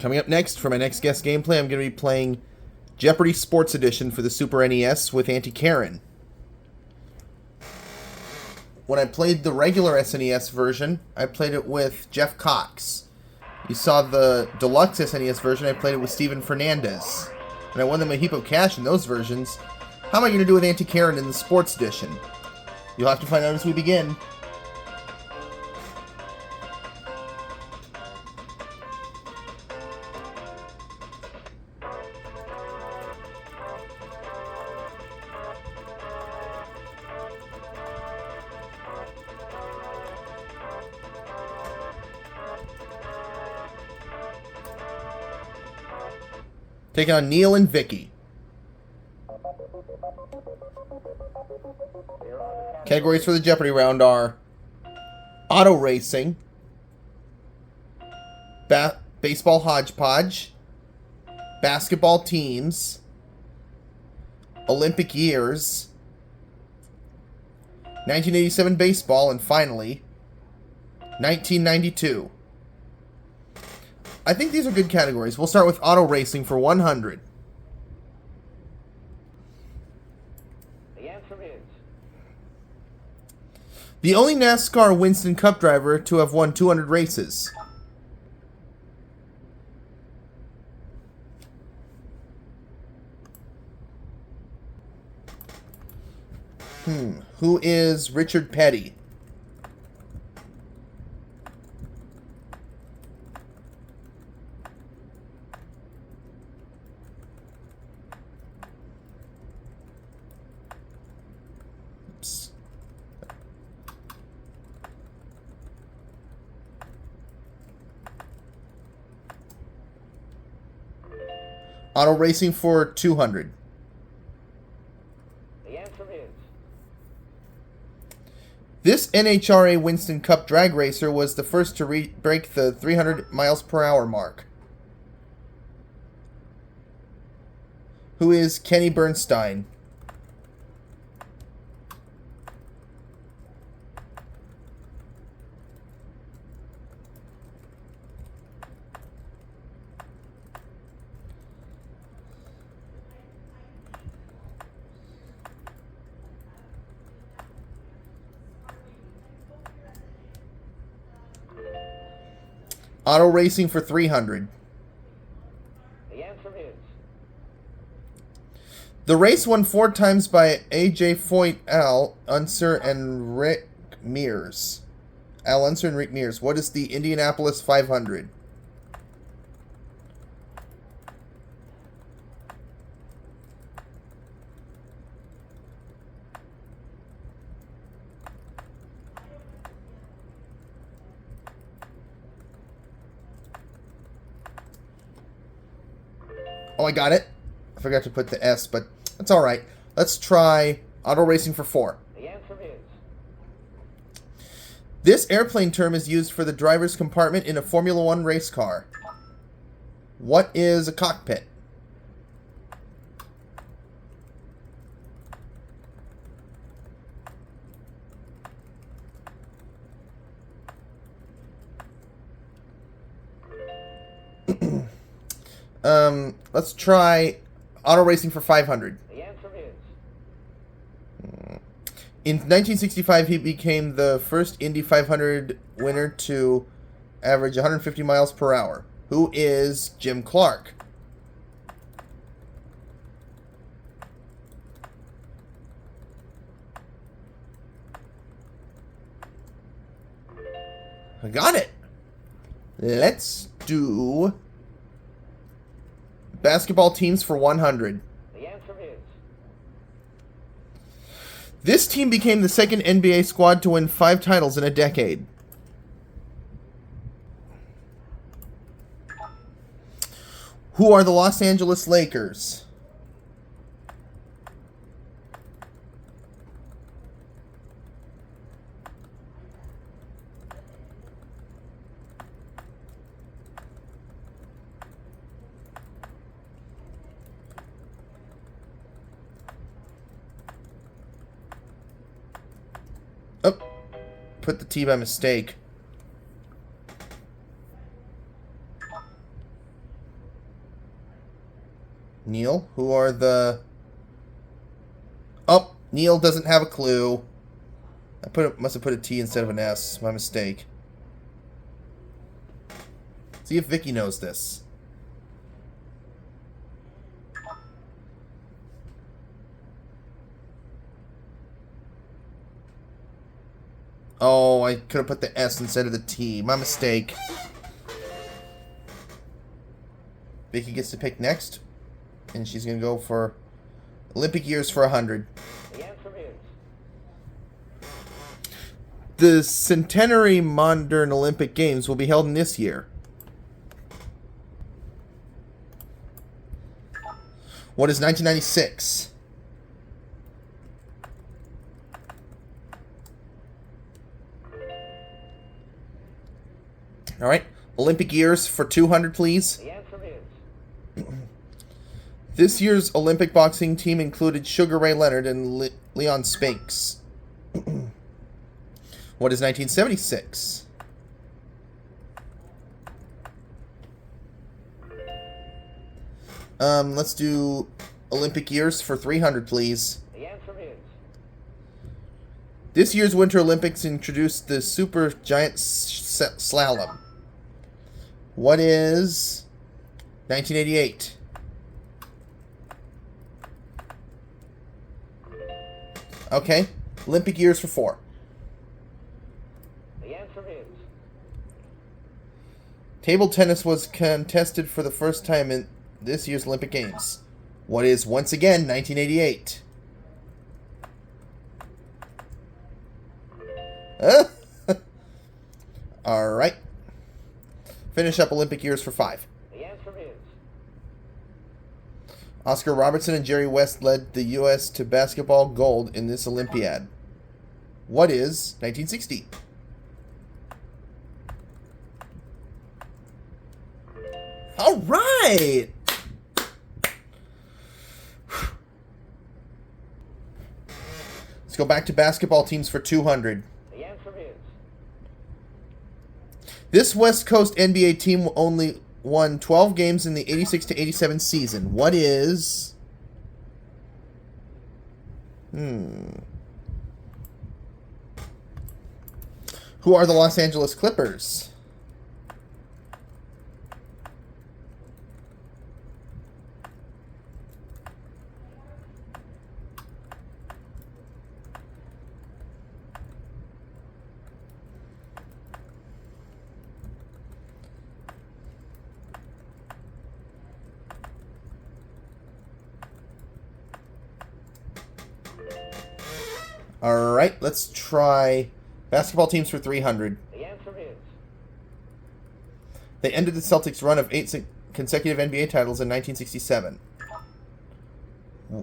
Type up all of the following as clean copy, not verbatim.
Coming up next, for my next guest gameplay, I'm going to be playing Jeopardy Sports Edition for the Super NES with Auntie Karen. When I played the regular SNES version, I played it with Jeff Cox. You saw the deluxe SNES version, I played it with Steven Fernandez. And I won them a heap of cash in those versions. How am I going to do with Auntie Karen in the Sports Edition? You'll have to find out as we begin. Taking on Neil and Vicky. Categories for the Jeopardy round are auto racing, baseball hodgepodge, basketball teams, Olympic years, 1987 baseball, and finally, 1992. I think these are good categories. We'll start with auto racing for 100. The answer is... The only NASCAR Winston Cup driver to have won 200 races. Who is Richard Petty? Auto racing for 200. The answer is... This NHRA Winston Cup drag racer was the first to break the 300 miles per hour mark. Who is Kenny Bernstein? Auto racing for 300. The answer is... The race won 4 times by A.J. Foyt, Al Unser, and Rick Mears. Al Unser and Rick Mears. What is the Indianapolis 500? Oh, I got it. I forgot to put the S, but that's alright. Let's try auto racing for 4. The answer is... This airplane term is used for the driver's compartment in a Formula One race car. What is a cockpit? Let's try auto racing for 500. The answer is... In 1965, he became the first Indy 500 winner to average 150 miles per hour. Who is Jim Clark? I got it. Let's do basketball teams for 100. The answer is... This team became the second NBA squad to win 5 titles in a decade. Who are the Los Angeles Lakers? Oh, put the T by mistake. Neil, who are the... Oh, Neil doesn't have a clue. Must have put a T instead of an S. My mistake. See if Vicky knows this. Oh, I could have put the S instead of the T. My mistake. Vicky gets to pick next. And she's going to go for Olympic years for 100. The answer is The centenary modern Olympic Games will be held in this year. What is 1996? All right. Olympic years for 200, please. the answer is This year's Olympic boxing team included Sugar Ray Leonard and Leon Spinks. What is 1976? Let's do Olympic years for 300, please. the answer is This year's Winter Olympics introduced the super giant slalom. What is 1988? Okay. Olympic years for 4. the answer is Table tennis was contested for the first time in this year's Olympic Games. What is, once again, 1988? Alright. Finish up Olympic years for 5. the answer is Oscar Robertson and Jerry West led the U.S. to basketball gold in this Olympiad. What is 1960? All right. Let's go back to basketball teams for 200. the answer is This West Coast NBA team only won 12 games in the 86 to 87 season. What is... Who are the Los Angeles Clippers? Alright, let's try basketball teams for 300. the answer is They ended the Celtics' run of 8 consecutive NBA titles in 1967.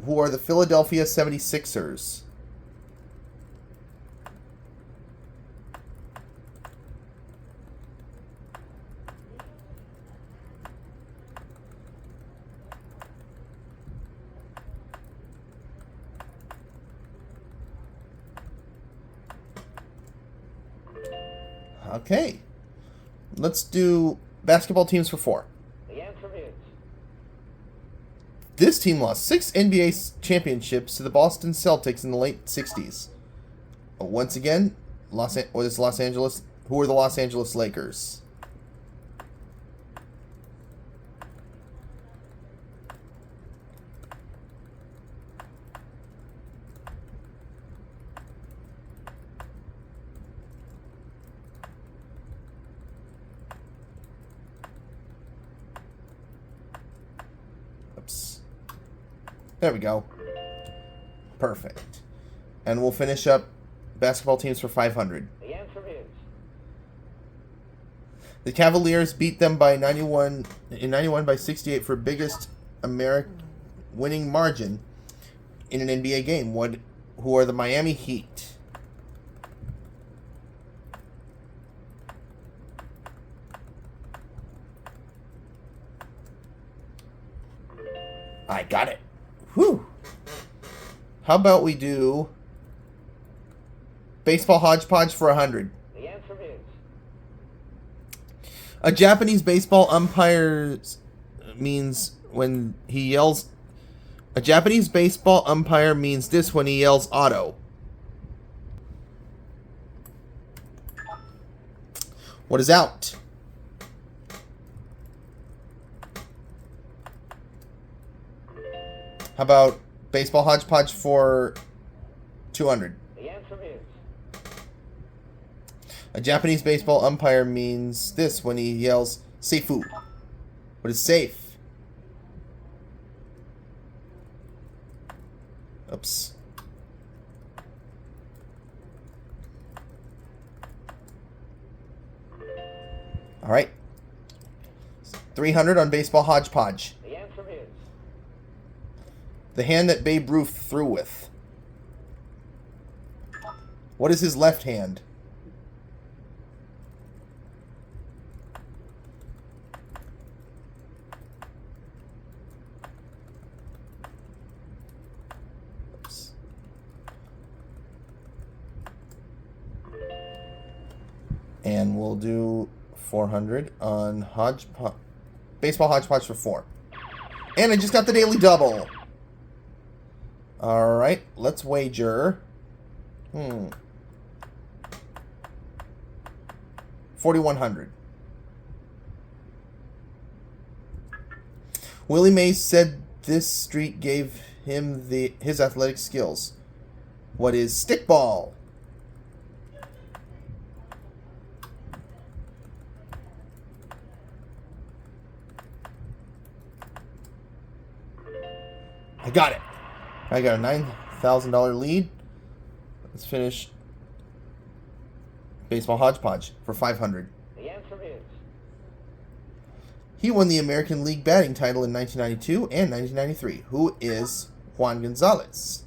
Who are the Philadelphia 76ers? Okay. Let's do basketball teams for 4. the answer is This team lost 6 NBA championships to the Boston Celtics in the late 60s. Once again, what is Los Angeles? Who are the Los Angeles Lakers? Oops. There we go. Perfect. And we'll finish up basketball teams for 500. the answer is The Cavaliers beat them by 91 by 68 for biggest American winning margin in an NBA game. Who are the Miami Heat? I got it. Whew. How about we do baseball hodgepodge for 100? the answer is A Japanese baseball umpire means when he yells... A Japanese baseball umpire means this when he yells auto. What is out? How about baseball hodgepodge for 200? The answer is A Japanese baseball umpire means this when he yells seifu. What is safe? Oops. All right. 300 on baseball hodgepodge. the answer is The hand that Babe Ruth threw with. What is his left hand? Oops. And we'll do 400 on hodgepodge. Baseball hodgepodge for 4. And I just got the daily double. Alright, let's wager. 4,100. Willie Mays said this street gave him his athletic skills. What is stickball? I got it. I got a $9,000 lead. Let's finish baseball hodgepodge for 500. the answer is He won the American League batting title in 1992 and 1993. Who is Juan Gonzalez?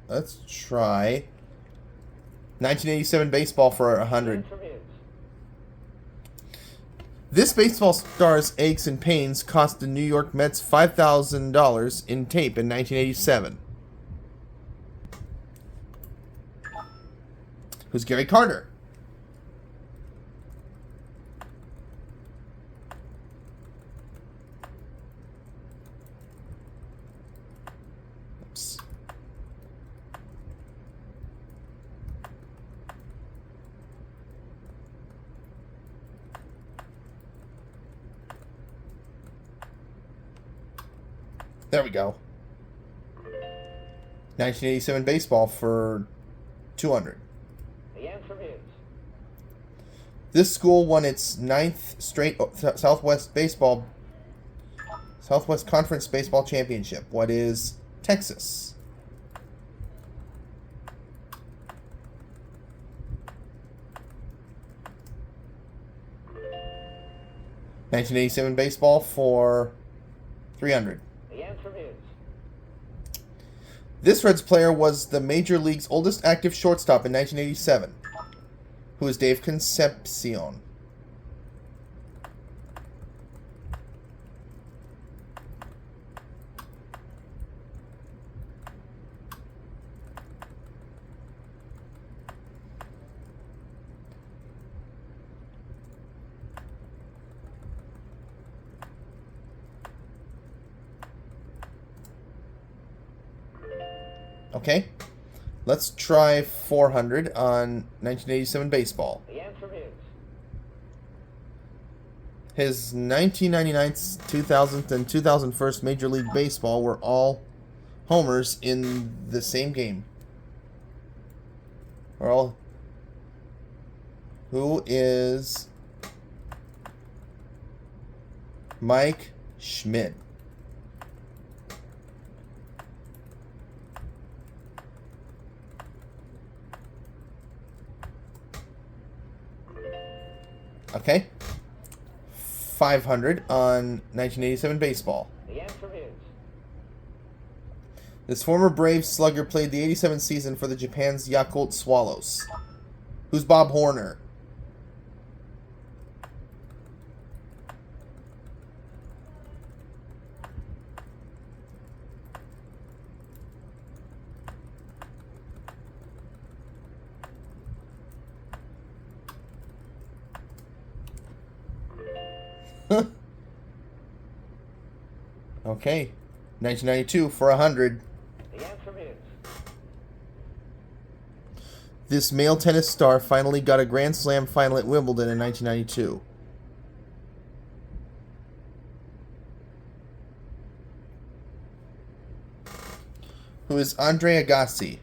Let's try 1987 baseball for 100. the answer is This baseball star's aches and pains cost the New York Mets $5,000 in tape in 1987. Who's Gary Carter? Oops. There we go. 1987 baseball for 200. the answer is This school won its 9th straight Southwest Conference baseball championship. What is Texas? $1987 baseball for 300. the answer is This Reds player was the Major League's oldest active shortstop in 1987. Who is Dave Concepcion? Okay, let's try 400 on 1987 baseball. the answer is His 1999, 2000th, and 2001st Major League Baseball were all homers in the same game. Or all. Who is Mike Schmidt? Okay. 500 on 1987 baseball. the answer is This former Braves slugger played the 87 season for the Japan's Yakult Swallows. Who's Bob Horner? Okay. 1992 for 100. The answer is This male tennis star finally got a Grand Slam final at Wimbledon in 1992. Who is Andre Agassi?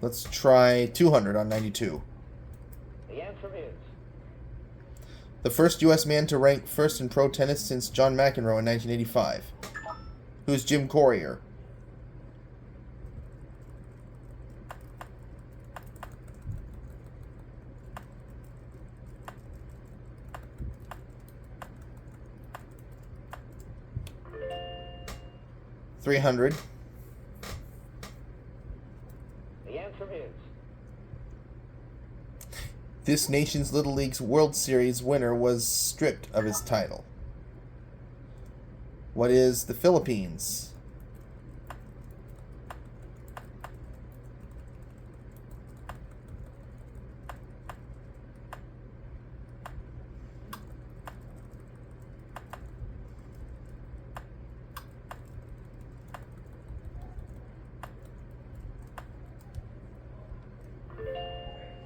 Let's try 200 on 92. the answer is The first U.S. man to rank first in pro tennis since John McEnroe in 1985. Who's Jim Courier? $300. the answer is This nation's Little League's World Series winner was stripped of his title. What is the Philippines?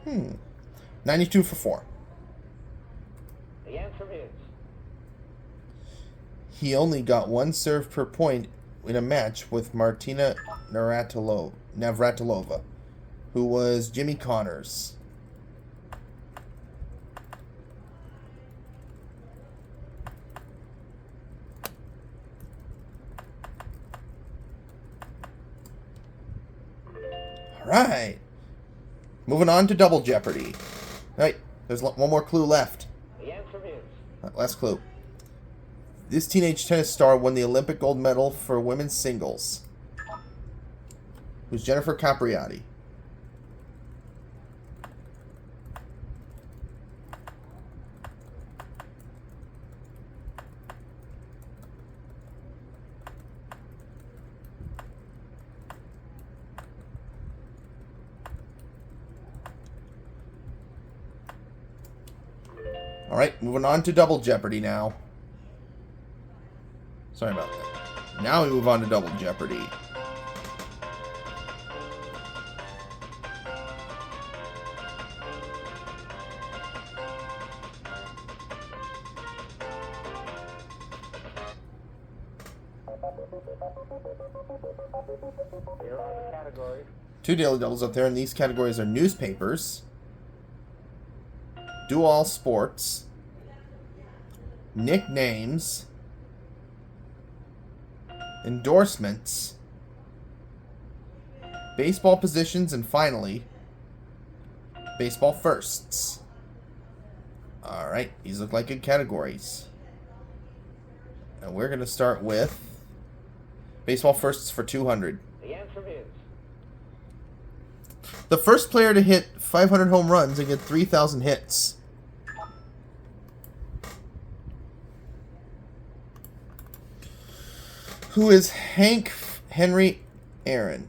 Hmm. 92 for 4. the answer is He only got one serve per point in a match with Martina Navratilova, who was Jimmy Connors. All right. Moving on to Double Jeopardy. All right, there's one more clue left. the answer is Last clue. This teenage tennis star won the Olympic gold medal for women's singles. Who's Jennifer Capriati? All right, moving on to Double Jeopardy now. Sorry about that. Now we move on to Double Jeopardy. here are the categories. 2 daily doubles up there, and these categories are newspapers, do all sports, nicknames, endorsements, baseball positions, and finally, baseball firsts. Alright, these look like good categories. And we're going to start with baseball firsts for 200. The answer is The first player to hit 500 home runs and get 3,000 hits. Who is Hank Henry Aaron?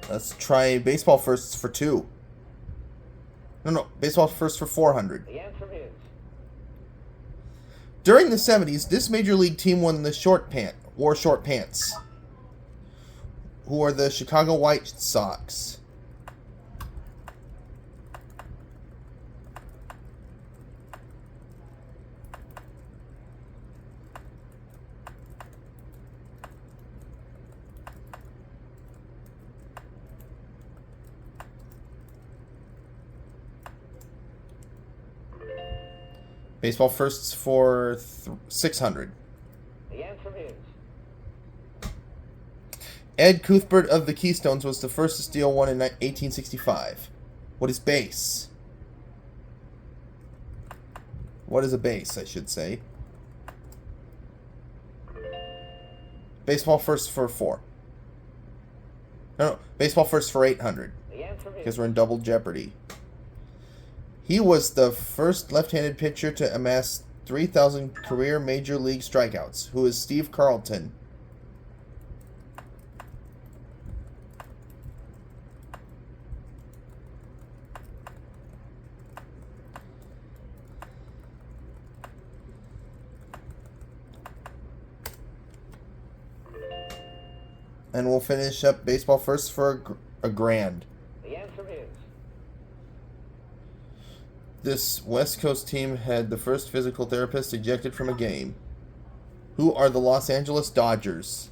Let's try baseball firsts for 2. No, baseball firsts for 400. the answer is During the 70s, this major league team wore short pants. Who are the Chicago White Sox? Baseball firsts for 600. The answer is Ed Cuthbert of the Keystones was the first to steal one in 1865. What is base? What is a base, I should say? Baseball first for 4. No, baseball first for 800. the answer is Because we're in double Jeopardy. He was the first left-handed pitcher to amass 3,000 career major league strikeouts. Who is Steve Carlton? And we'll finish up baseball first for a grand. the answer is This West Coast team had the first physical therapist ejected from a game. Who are the Los Angeles Dodgers?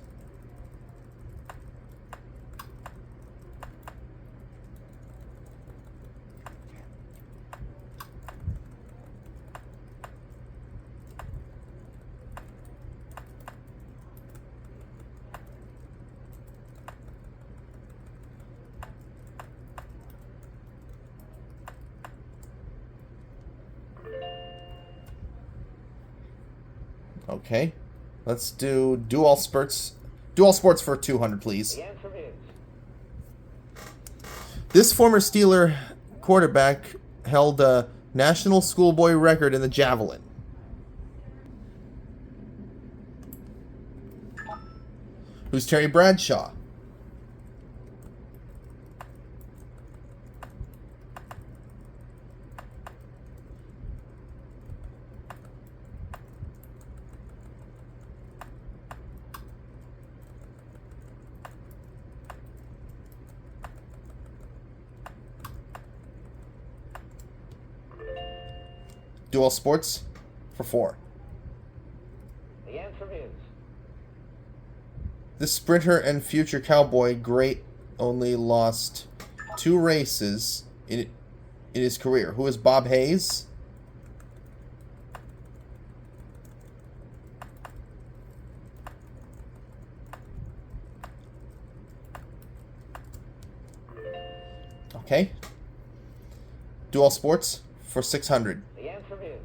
Okay. Let's do dual sports for 200, please. the answer is This former Steeler quarterback held a national schoolboy record in the javelin. Who's Terry Bradshaw? Dual sports for 4. the answer is This sprinter and future cowboy great only lost 2 races in his career. Who is Bob Hayes? Okay. Dual sports for 600. the answer is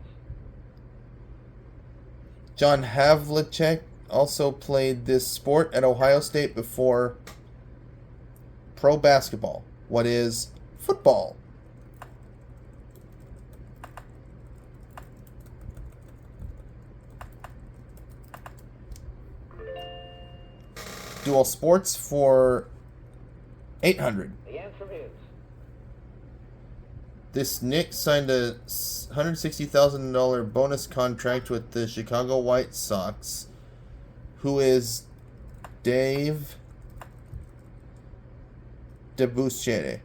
John Havlicek also played this sport at Ohio State before pro basketball. What is football? Dual sports for 800. the answer is This Nick signed a $160,000 bonus contract with the Chicago White Sox. Who is Dave DeBusschere?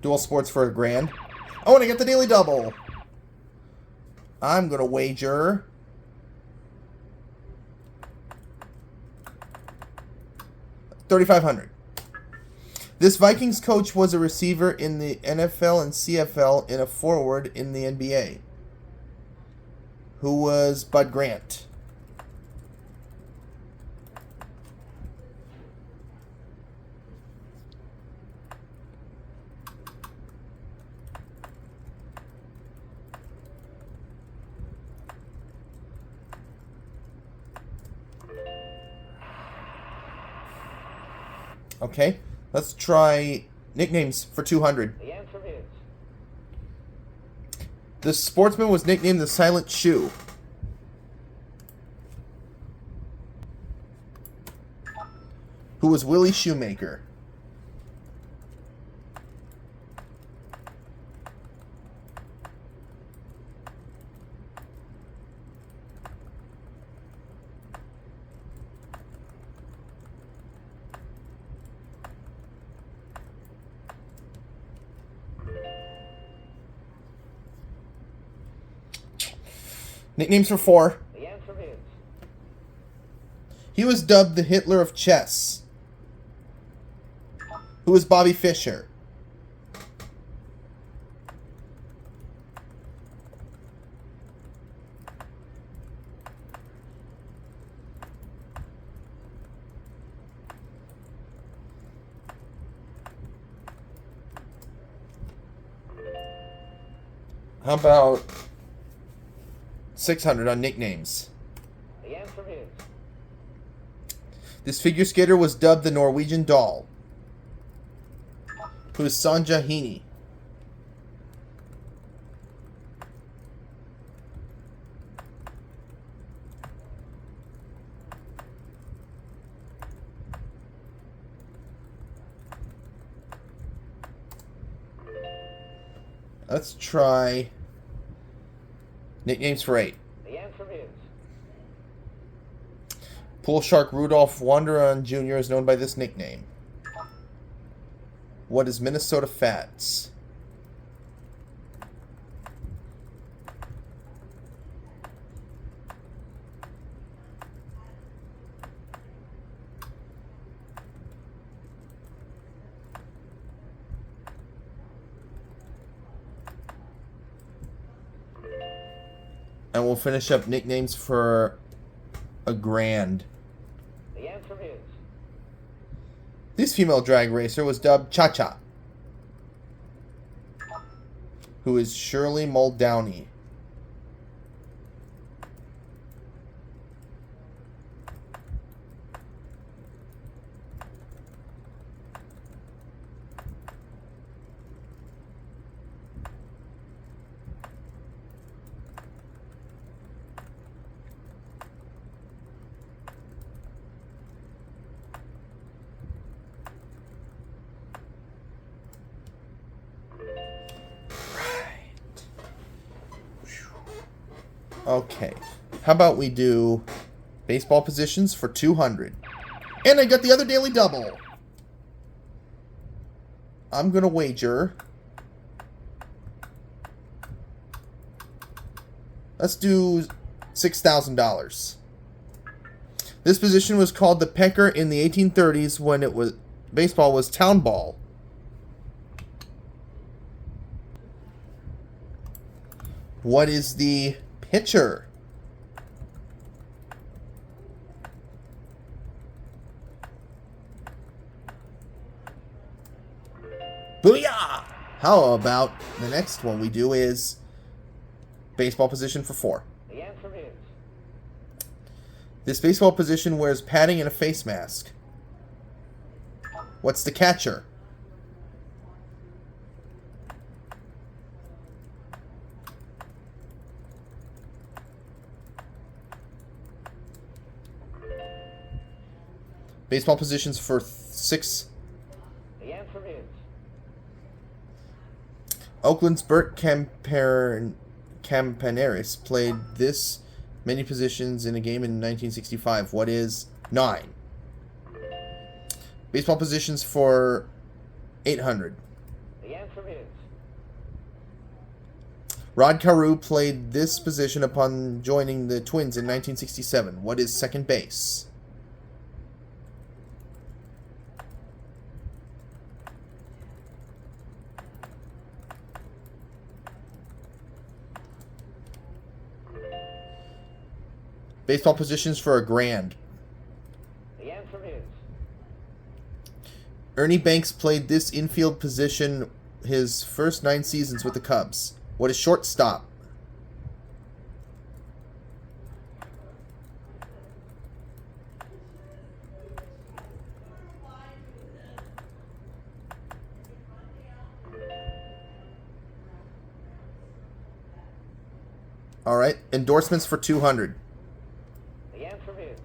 Dual sports for a grand. Oh, and I get the daily double. I'm going to wager $3,500. This Vikings coach was a receiver in the NFL and CFL and a forward in the NBA. Who was Bud Grant? Okay, let's try nicknames for 200. the answer is The sportsman was nicknamed the Silent Shoe. Who was Willie Shoemaker? Nicknames for 4. The answer is He was dubbed the Hitler of chess. Who is Bobby Fischer? How about 600 on nicknames? the answer is This figure skater was dubbed the Norwegian Doll. Who is Sonja Henie? Let's try nicknames for 8. the answer is Pool shark Rudolph Wanderon Jr. is known by this nickname. What is Minnesota Fats? And we'll finish up nicknames for a grand. the answer is This female drag racer was dubbed Cha-Cha. Who is Shirley Muldowney. Okay. How about we do baseball positions for 200? And I got the other daily double. I'm going to wager. Let's do $6,000. This position was called the pecker in the 1830s when it was baseball was town ball. What is the pitcher? Booyah! How about the next one we do is baseball position for 4. the answer is This baseball position wears padding and a face mask. What's the catcher? Baseball positions for 6. the answer is Oakland's Bert Campaneris played this many positions in a game in 1965. What is 9? Baseball positions for 800. the answer is Rod Carew played this position upon joining the Twins in 1967. What is second base? Baseball positions for a grand. the answer is Ernie Banks played this infield position his first 9 seasons with the Cubs. What is shortstop? All right, endorsements for 200. the answer is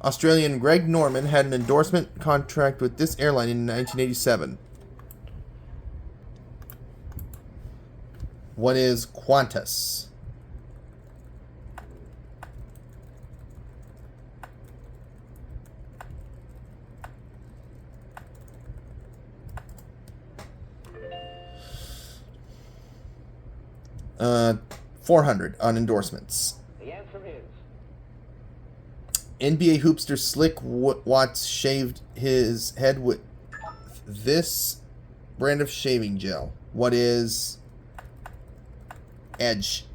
Australian Greg Norman had an endorsement contract with this airline in 1987. What is Qantas? 400 on endorsements. The answer is NBA hoopster Slick Watts shaved his head with this brand of shaving gel. What is Edge?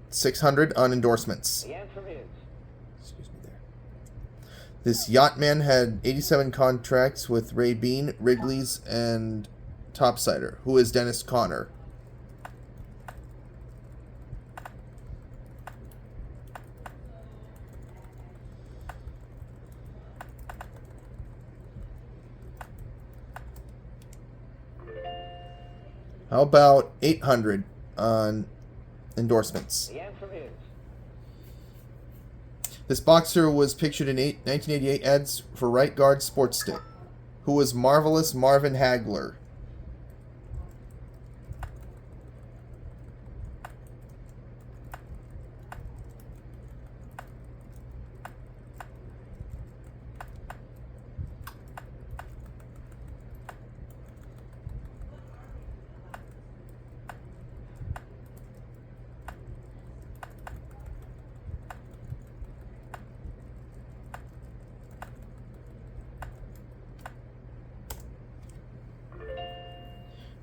600 on endorsements. the answer is Excuse me there. This yachtman had 87 contracts with Ray Bean, Wrigley's, and Topsider. Who is Dennis Conner? How about 800 on endorsements? the answer is This boxer was pictured in 1988 ads for Right Guard Sports Stick. Who was Marvelous Marvin Hagler?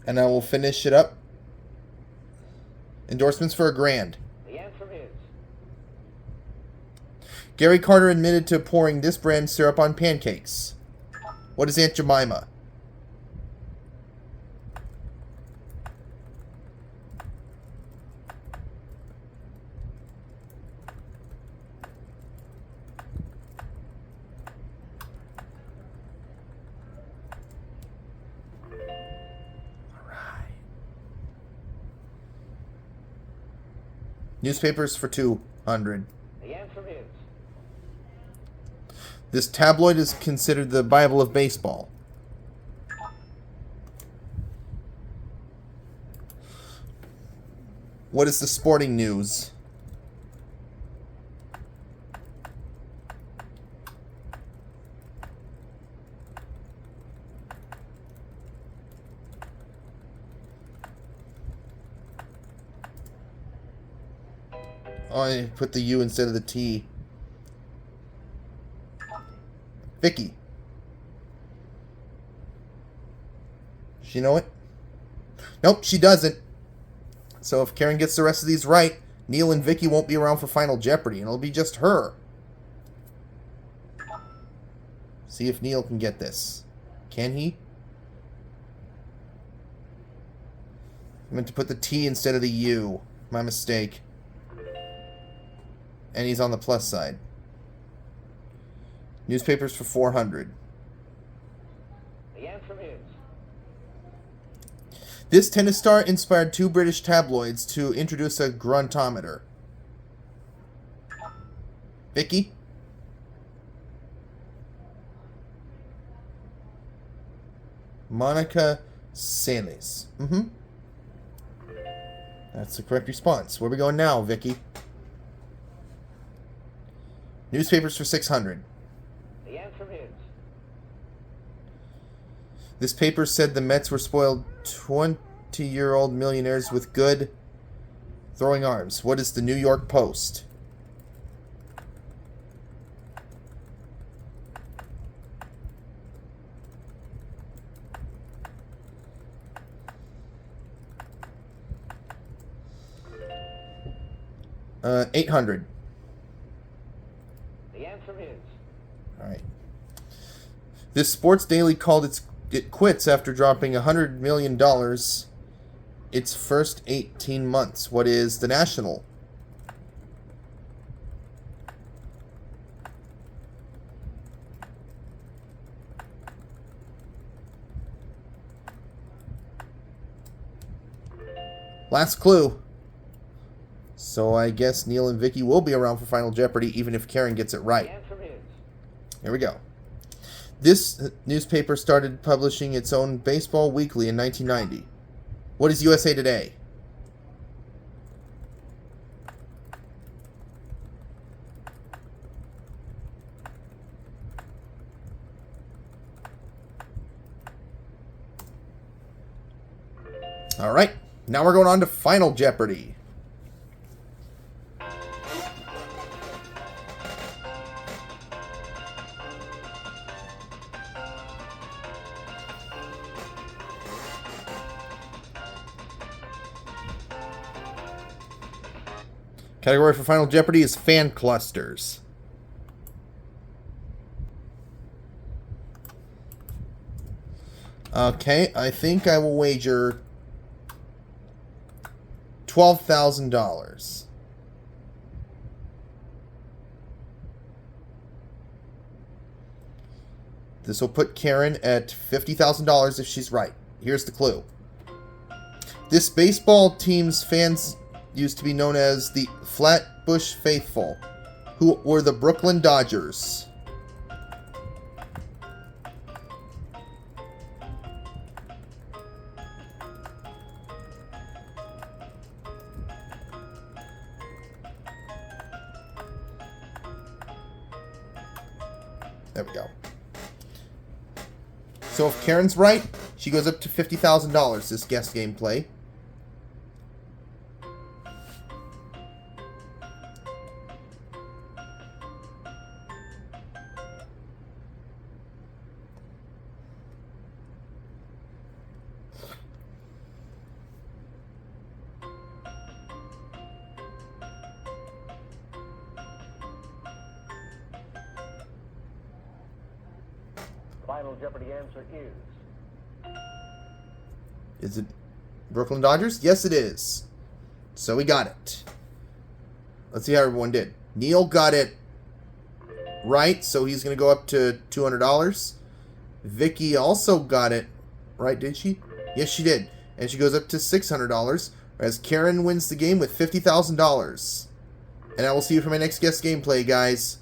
And I will finish it up. Endorsements for $1,000. the answer is Gary Carter admitted to pouring this brand syrup on pancakes. What is Aunt Jemima? Newspapers for $200. the answer is This tabloid is considered the Bible of baseball. What is the sporting news? Oh, I put the U instead of the T. Vicky. She know it? Nope, she doesn't. So if Karen gets the rest of these right, Neil and Vicky won't be around for Final Jeopardy, and it'll be just her. See if Neil can get this. Can he? I meant to put the T instead of the U. My mistake. And he's on the plus side. Newspapers for $400. the answer is This tennis star inspired 2 British tabloids to introduce a gruntometer. Vicky? Monica Seles. That's the correct response. Where are we going now, Vicky? Newspapers for $600. the answer is This paper said the Mets were spoiled 20-year-old millionaires with good throwing arms. What is the New York Post? $800. the answer is All right. This sports daily called it quits after dropping $100 million its first 18 months. What is the National? Last clue. So I guess Neil and Vicky will be around for Final Jeopardy even if Karen gets it the right. answer is Here we go. This newspaper started publishing its own baseball weekly in 1990. What is USA Today? All right. Now we're going on to Final Jeopardy. Category for Final Jeopardy is fan clusters. Okay, I think I will wager $12,000. This will put Karen at $50,000 if she's right. Here's the clue. This baseball team's fans used to be known as the Flatbush Faithful, who were the Brooklyn Dodgers. There we go. So if Karen's right, she goes up to $50,000 this guess gameplay. Final Jeopardy answer is... Is it Brooklyn Dodgers? Yes, it is. So we got it. Let's see how everyone did. Neil got it right, so he's going to go up to $200. Vicky also got it right, did she? Yes, she did. And she goes up to $600, whereas Karen wins the game with $50,000. And I will see you for my next guest gameplay, guys.